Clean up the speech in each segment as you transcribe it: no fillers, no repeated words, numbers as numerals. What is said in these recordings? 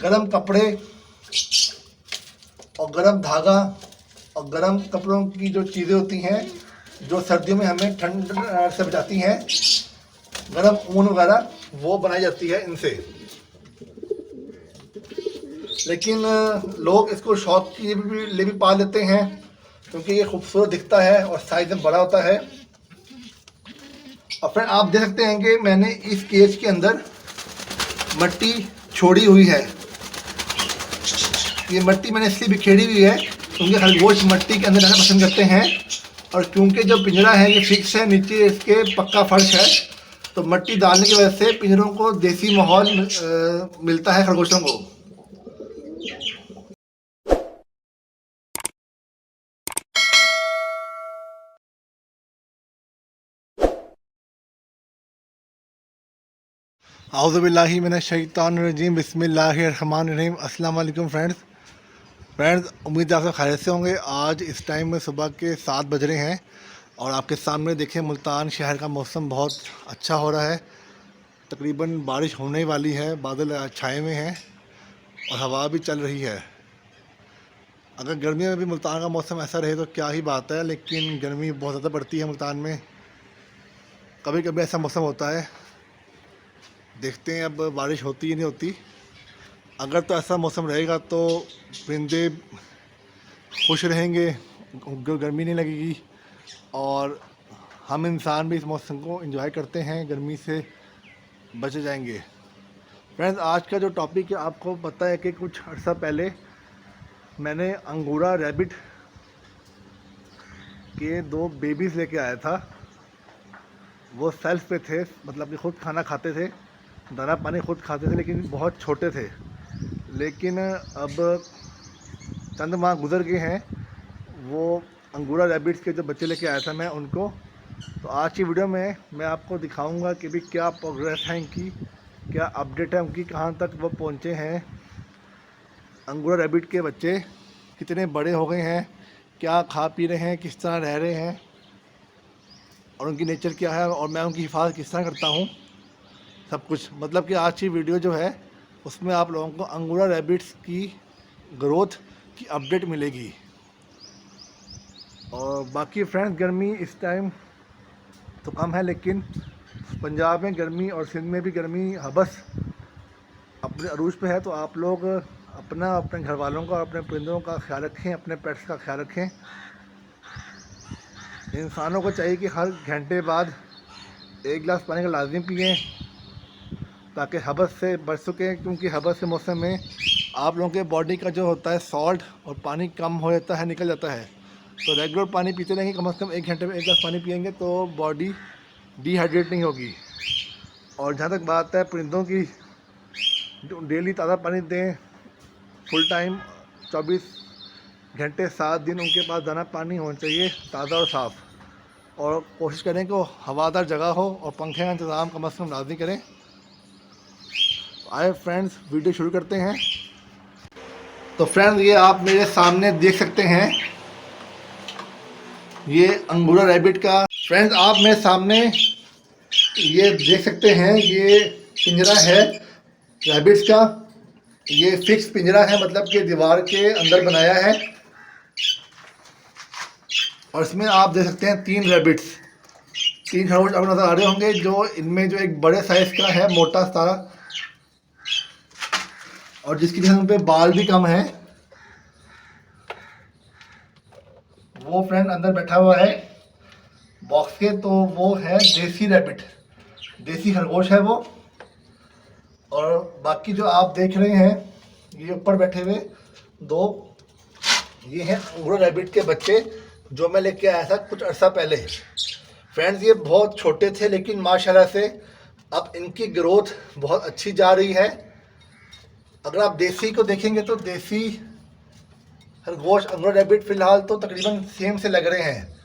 गरम कपड़े और गरम धागा और गरम कपड़ों की जो चीज़ें होती हैं जो सर्दियों में हमें ठंड से बचाती हैं, गरम ऊन वगैरह, वो बनाई जाती है इनसे। लेकिन लोग इसको शौक के लिए भी पाल लेते हैं क्योंकि ये खूबसूरत दिखता है और साइज में बड़ा होता है। और फिर आप देख सकते हैं कि मैंने इस केज के अंदर मिट्टी छोड़ी हुई है। ये मिट्टी मैंने इसलिए बिखेरी हुई है क्योंकि खरगोश मिट्टी के अंदर रहना पसंद करते हैं, और क्योंकि जो पिंजरा है ये फिक्स है, नीचे इसके पक्का फर्श है, तो मिट्टी डालने की वजह से पिंजरों को देसी माहौल मिलता है खरगोशों को। औज़ुबिल्लाहि मिनश्शैतानिर्रजीम, बिस्मिल्लाहिर्रहमानिर्रहीम। अस्सलाम वालेकुम फ्रेंड्स, उम्मीद है आप सब खैरियत से होंगे। आज इस टाइम में सुबह के 7 बज रहे हैं और आपके सामने देखें मुल्तान शहर का मौसम बहुत अच्छा हो रहा है। तकरीबन बारिश होने वाली है, बादल छाए हुए हैं और हवा भी चल रही है। अगर गर्मी में भी मुल्तान का मौसम ऐसा रहे तो क्या ही बात है, लेकिन गर्मी बहुत ज़्यादा पड़ती है मुल्तान में। कभी कभी ऐसा मौसम होता है, देखते हैं अब बारिश होती ही नहीं होती। अगर तो ऐसा मौसम रहेगा तो परिंदे खुश रहेंगे, गर्मी नहीं लगेगी, और हम इंसान भी इस मौसम को एंजॉय करते हैं, गर्मी से बचे जाएंगे। फ्रेंड्स, आज का जो टॉपिक है, आपको पता है कि कुछ अर्सा पहले मैंने अंगूरा रैबिट के 2 बेबीज़ लेके आया था। वो सेल्फ पे थे, मतलब कि खुद खाना खाते थे, दाना पानी खुद खाते थे, लेकिन बहुत छोटे थे। लेकिन अब चंद माह गुजर गए हैं, वो अंगूरा रैबिट्स के जो बच्चे लेके आया था मैं उनको। तो आज की वीडियो में मैं आपको दिखाऊंगा कि भी क्या प्रोग्रेस है इनकी, क्या अपडेट है उनकी, कहाँ तक वो पहुँचे हैं। अंगूरा रैबिट के बच्चे कितने बड़े हो गए हैं, क्या खा पी रहे हैं, किस तरह रह रहे हैं, और उनकी नेचर क्या है, और मैं उनकी हिफाजत किस तरह करता हूँ, सब कुछ। मतलब कि आज की वीडियो जो है उसमें आप लोगों को अंगूरा रैबिट्स की ग्रोथ की अपडेट मिलेगी। और बाकी फ्रेंड्स, गर्मी इस टाइम तो कम है, लेकिन पंजाब में गर्मी और सिंध में भी गर्मी हबस अपने अरूज पे है। तो आप लोग अपने घर वालों का और अपने परिंदों का ख्याल रखें, अपने पेट्स का ख्याल रखें। इंसानों को चाहिए कि हर घंटे बाद 1 गिलास पानी का लाजिम पिएँ ताकि हबस से बच सकें, क्योंकि हबस के मौसम में आप लोगों के बॉडी का जो होता है सॉल्ट और पानी कम हो जाता है, निकल जाता है। तो रेगुलर पानी पीते रहेंगे, कम से कम 1 घंटे में 1 गिलास पानी पिएंगे तो बॉडी डिहाइड्रेट नहीं होगी। और जहाँ तक बात है परिंदों की, जो डेली ताज़ा पानी दें, फुल टाइम 24 घंटे 7 दिन उनके पास दाना पानी होना चाहिए, ताज़ा और साफ़। और कोशिश करें कि वो हवादार जगह हो और पंखे का इंतज़ाम कम से कम लाजमी करें। आए फ्रेंड्स, वीडियो शुरू करते हैं। तो फ्रेंड्स, ये आप मेरे सामने देख सकते हैं, ये अंगूरा रैबिट का। फ्रेंड्स, आप मेरे सामने ये देख सकते हैं, ये पिंजरा है रैबिट्स का। ये फिक्स पिंजरा है, मतलब कि दीवार के अंदर बनाया है। और इसमें आप देख सकते हैं 3 रैबिट्स, 3 खरगोश आपको नज़र आ रहे होंगे। जो इनमें जो एक बड़े साइज़ का है, मोटा सा, और जिसकी जगह पे बाल भी कम है, वो फ्रेंड अंदर बैठा हुआ है बॉक्स के। तो वो है देसी रैबिट, देसी खरगोश है वो। और बाकी जो आप देख रहे हैं, ये ऊपर बैठे हुए 2, ये हैं अंगूरा रैबिट के बच्चे जो मैं लेके आया था कुछ अर्सा पहले। फ्रेंड्स, ये बहुत छोटे थे, लेकिन माशाल्लाह से अब इनकी ग्रोथ बहुत अच्छी जा रही है। अगर आप देसी को देखेंगे तो देसी खरगोश अंगूरा रैबिट फ़िलहाल तो तकरीबन सेम से लग रहे हैं,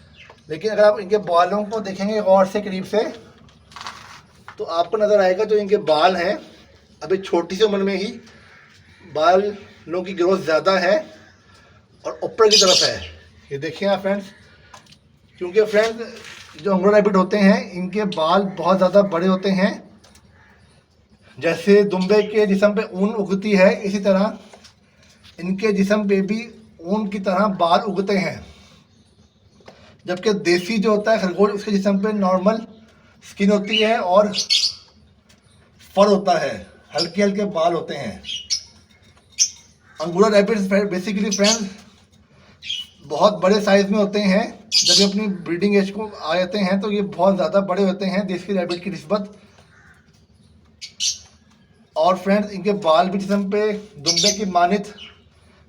लेकिन अगर आप इनके बालों को देखेंगे गौर से करीब से, तो आपको नज़र आएगा जो इनके बाल हैं, अभी छोटी सी उम्र में ही बालों की ग्रोथ ज़्यादा है और ऊपर की तरफ है। ये देखिए आप फ्रेंड्स, क्योंकि फ्रेंड्स जो अंगूरा रैबिट होते हैं इनके बाल बहुत ज़्यादा बड़े होते हैं, जैसे दुम्बे के जिस्म पे ऊन उगती है, इसी तरह इनके जिस्म पे भी ऊन की तरह बाल उगते हैं। जबकि देसी जो होता है खरगोश, उसके जिस्म पे नॉर्मल स्किन होती है और फर होता है, हल्के हल्के बाल होते हैं। अंगोरा रैबिट्स बेसिकली फ्रेंड्स बहुत बड़े साइज में होते हैं। जब ये अपनी ब्रीडिंग एज को आ जाते हैं तो ये बहुत ज़्यादा बड़े होते हैं देसी रैबिट की निस्बत। और फ्रेंड्स इनके बाल भी जिस्म पे दुम्बे की मानित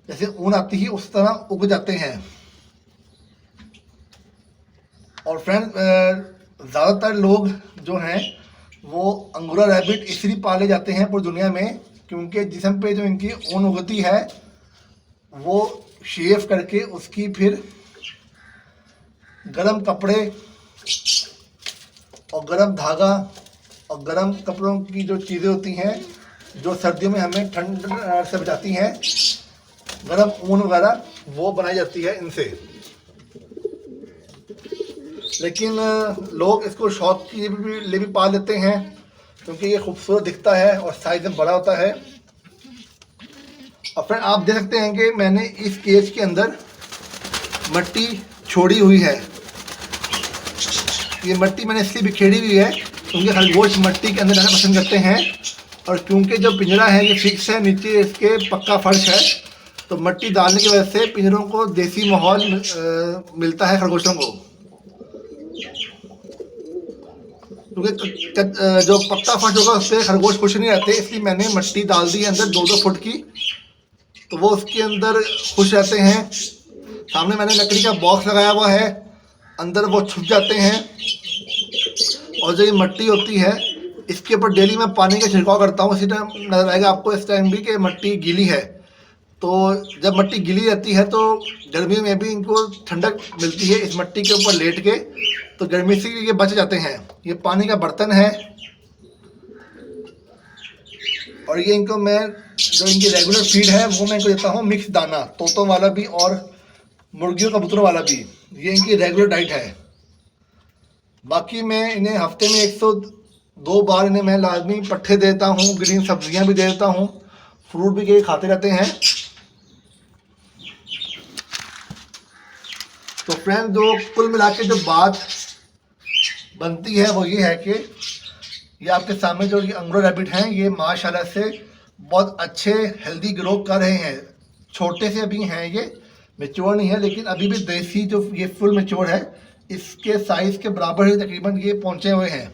जैसे ऊन आती है उस तरह उग जाते हैं। और फ्रेंड्स ज़्यादातर लोग जो हैं वो अंगोरा रैबिट इसलिए पाले जाते हैं पूरी दुनिया में, क्योंकि जिस्म पे जो इनकी ऊन उगती है वो शेव करके उसकी फिर गरम कपड़े और गरम धागा और गरम कपड़ों की जो चीज़ें होती हैं जो सर्दियों में हमें ठंड से बचाती हैं, गरम ऊन वगैरह, वो बनाई जाती है इनसे। लेकिन लोग इसको शौक के लिए भी पाल लेते हैं क्योंकि ये खूबसूरत दिखता है और साइज में बड़ा होता है। और फिर आप देख सकते हैं कि मैंने इस केज के अंदर मिट्टी छोड़ी हुई है। ये मिट्टी मैंने इसलिए बिखेरी हुई है क्योंकि खरगोश मिट्टी के अंदर रहना पसंद करते हैं, और क्योंकि जो पिंजरा है ये फिक्स है, नीचे इसके पक्का फर्श है, तो मिट्टी डालने की वजह से पिंजरों को देसी माहौल मिलता है खरगोशों को। क्योंकि जो पक्का फर्श होगा उस पर खरगोश खुश नहीं रहते, इसलिए मैंने मिट्टी डाल दी है अंदर 2-2 फुट की, तो वो उसके अंदर खुश रहते हैं। सामने मैंने लकड़ी का बॉक्स लगाया हुआ है, अंदर वो छुप जाते हैं। और जो ये मिट्टी होती है इसके ऊपर डेली मैं पानी का छिड़काव करता हूँ। इसी टाइम नजर आएगा आपको इस टाइम भी कि मिट्टी गीली है, तो जब मिट्टी गीली रहती है तो गर्मी में भी इनको ठंडक मिलती है इस मिट्टी के ऊपर लेट के, तो गर्मी से ये बच जाते हैं। ये पानी का बर्तन है और ये इनको मैं जो इनकी रेगुलर फीड है वो मैं इनको देता हूँ मिक्स दाना, तोतों वाला भी और मुर्गियों कबूतरों वाला भी, ये इनकी रेगुलर डाइट है। बाकी मैं इन्हें हफ्ते में 102 बार इन्हें मैं लाजमी पट्ठे देता हूँ, ग्रीन सब्जियां भी दे देता हूँ, फ्रूट भी ये खाते रहते हैं। तो फ्रेंड जो कुल मिला के जो बात बनती है वो ये है कि ये आपके सामने जो ये अंगोरा रैबिट हैं ये माशाल्लाह से बहुत अच्छे हेल्दी ग्रो कर रहे हैं। छोटे से अभी हैं, ये मेच्योर नहीं है, लेकिन अभी भी देसी जो ये फुल मेच्योर है इसके साइज़ के बराबर ही तकरीबन ये पहुंचे हुए हैं।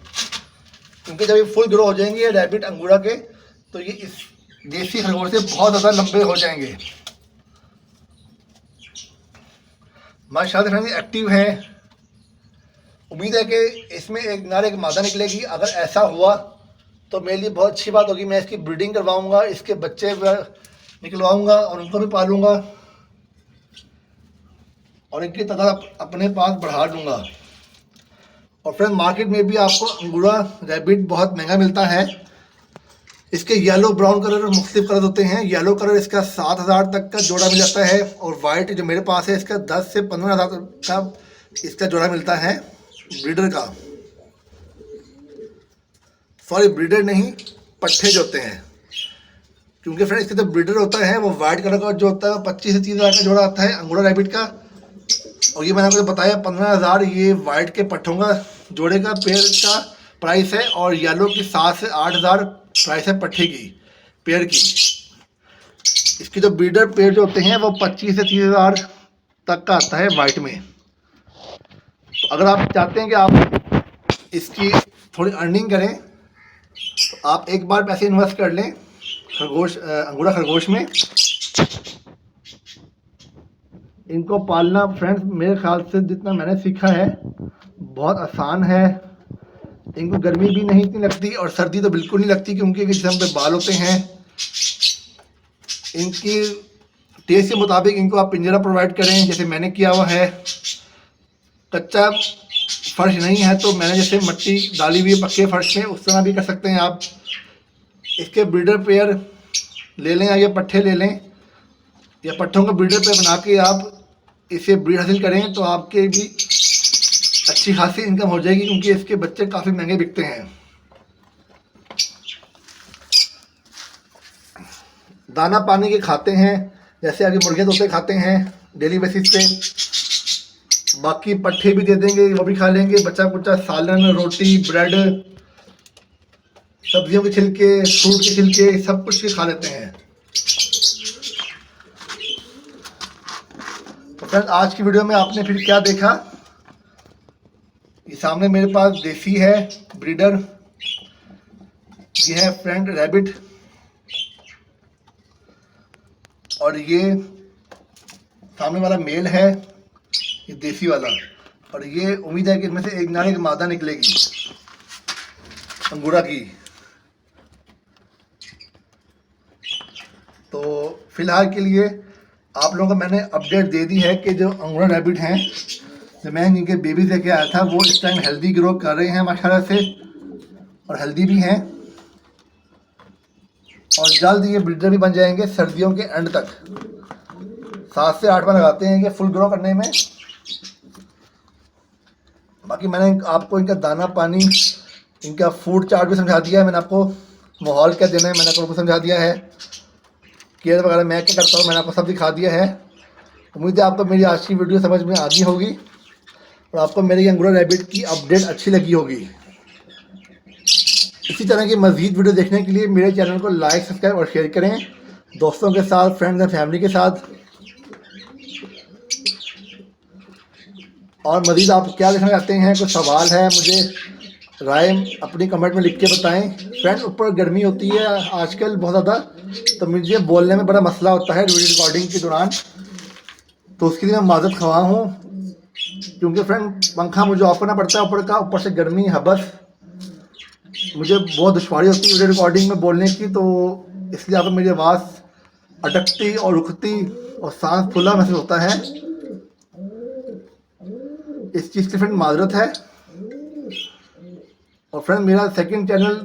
क्योंकि जब ये फुल ग्रो हो जाएंगे रैबिट अंगोरा के, तो ये इस देसी खरगोश से बहुत ज़्यादा लंबे हो जाएंगे। माशाल्लाह से एक्टिव हैं। उम्मीद है कि इसमें एक नारे एक मादा निकलेगी। अगर ऐसा हुआ तो मेरे लिए बहुत अच्छी बात होगी। मैं इसकी ब्रीडिंग करवाऊंगा, इसके बच्चे निकलवाऊंगा और उनको भी पालूंगा और इनकी तादाद अपने पास बढ़ा दूंगा। और फ्रेंड मार्केट में भी आपको अंगोरा रैबिट बहुत महंगा मिलता है। इसके येलो ब्राउन कलर मुख्तलिफ कलर होते हैं। येलो कलर इसका 7,000 तक का जोड़ा मिल जाता है, और वाइट जो मेरे पास है इसका 10 से 15,000 का इसका जोड़ा मिलता है ब्रीडर का। सॉरी ब्रीडर नहीं, पट्ठे जो होते हैं, क्योंकि फ्रेंड इसका जो ब्रीडर होता है वो वाइट कलर का जो होता है 25 से 30,000 का जोड़ा आता है अंगोरा रैबिट का। और ये मैंने आपको बताया 15,000 ये वाइट के पट्ठों का जोड़े का पेयर का प्राइस है, और येलो की 7 से 8,000 प्राइस है पट्ठे की पेयर की। इसकी जो ब्रीडर पेयर जो होते हैं वो 25 से 30,000 तक का आता है वाइट में। तो अगर आप चाहते हैं कि आप इसकी थोड़ी अर्निंग करें तो आप एक बार पैसे इन्वेस्ट कर लें अंगोरा खरगोश में। इनको पालना फ्रेंड्स मेरे ख्याल से जितना मैंने सीखा है बहुत आसान है। इनको गर्मी भी नहीं इतनी लगती और सर्दी तो बिल्कुल नहीं लगती, क्योंकि इनके जिस्म पे बाल होते हैं। इनकी टेस्ट के मुताबिक इनको आप पिंजरा प्रोवाइड करें जैसे मैंने किया हुआ है। कच्चा फर्श नहीं है तो मैंने जैसे मिट्टी डाली हुई है पक्के फर्श में, उस तरह भी कर सकते हैं आप। इसके ब्रीडर पेयर ले लें या पट्ठे ले लें, या पट्ठों का ब्रीडर पेयर बना के आप इसे ब्रीड हासिल करें तो आपके भी अच्छी खासी इनकम हो जाएगी, क्योंकि इसके बच्चे काफ़ी महंगे बिकते हैं। दाना पानी के खाते हैं, जैसे आगे मुर्गे तोते खाते हैं डेली बेसिस पे। बाकी पट्ठे भी दे देंगे, वो भी खा लेंगे। बच्चा कुच्चा सालन, रोटी, ब्रेड, सब्जियों के छिलके, फ्रूट के छिलके, सब कुछ खा लेते हैं। तो फ्रेंड आज की वीडियो में आपने फिर क्या देखा, ये सामने मेरे पास देसी है ब्रीडर, ये है फ्रेंड रैबिट, और ये सामने वाला मेल है, ये देसी वाला। और ये उम्मीद है कि इनमें से एक ना एक मादा निकलेगी अंगूरा की। तो फिलहाल के लिए आप लोगों को मैंने अपडेट दे दी है कि जो अंगूरा रैबिट हैं, जो मैं इनके बेबी लेके आया था, वो इस टाइम हेल्दी ग्रो कर रहे हैं माशाल्लाह से, और हेल्दी भी हैं। और जल्द ये ब्रीडर भी बन जाएंगे सर्दियों के एंड तक। 7 से 8 बार लगाते हैं ये फुल ग्रो करने में। बाकी मैंने आपको इनका दाना पानी, इनका फूड चार्ट भी समझा दिया है। मैंने आपको माहौल क्या देना है मैंने आपको समझा दिया है। केयर वगैरह मैं क्या करता हूँ मैंने आपको सब दिखा दिया है। उम्मीद है आपको मेरी आज की वीडियो समझ में आ गई होगी और आपको मेरी अंगूरा रैबिट की अपडेट अच्छी लगी होगी। इसी तरह की मज़ीद वीडियो देखने के लिए मेरे चैनल को लाइक, सब्सक्राइब और शेयर करें दोस्तों के साथ, फ्रेंड्स एंड फैमिली के साथ। और मज़ीद आप क्या देखना चाहते हैं, कोई सवाल है, मुझे राय अपनी कमेंट में लिख के बताएं। फ्रेंड ऊपर गर्मी होती है आजकल बहुत ज़्यादा, तो मुझे बोलने में बड़ा मसला होता है वीडियो रिकॉर्डिंग के दौरान, तो उसके लिए मैं माजरत ख़वाह हूँ। क्योंकि फ्रेंड पंखा मुझे ऑफ करना पड़ता है ऊपर का, ऊपर से गर्मी हबस, मुझे बहुत दुश्वारी होती है वीडियो रिकॉर्डिंग में बोलने की। तो इसलिए आप मेरी आवाज़ अटकती और रुकती और सांस फूला महसूस होता है। इस चीज़ की फ्रेंड माजरत है। और फ्रेंड मेरा सेकंड चैनल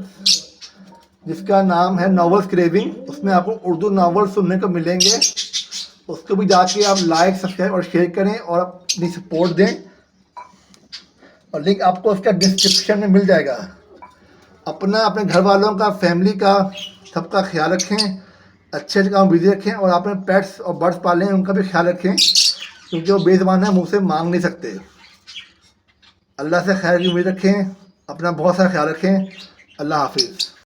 जिसका नाम है नॉवेल्स क्रेविंग, उसमें आपको उर्दू नावल सुनने को मिलेंगे। उसको भी जाके आप लाइक, सब्सक्राइब और शेयर करें और अपनी सपोर्ट दें। और लिंक आपको उसका डिस्क्रिप्शन में मिल जाएगा। अपना, अपने घर वालों का, फैमिली का, सबका ख्याल रखें, अच्छे से काम बिजी रखें। और आपने पेट्स और बर्ड्स पाले हैं उनका भी ख्याल रखें, क्योंकि वो बेज़बान है, मुँह से मांग नहीं सकते। अल्लाह से खैर की उम्मीद रखें, अपना बहुत सारा ख्याल रखें। अल्लाह हाफिज़।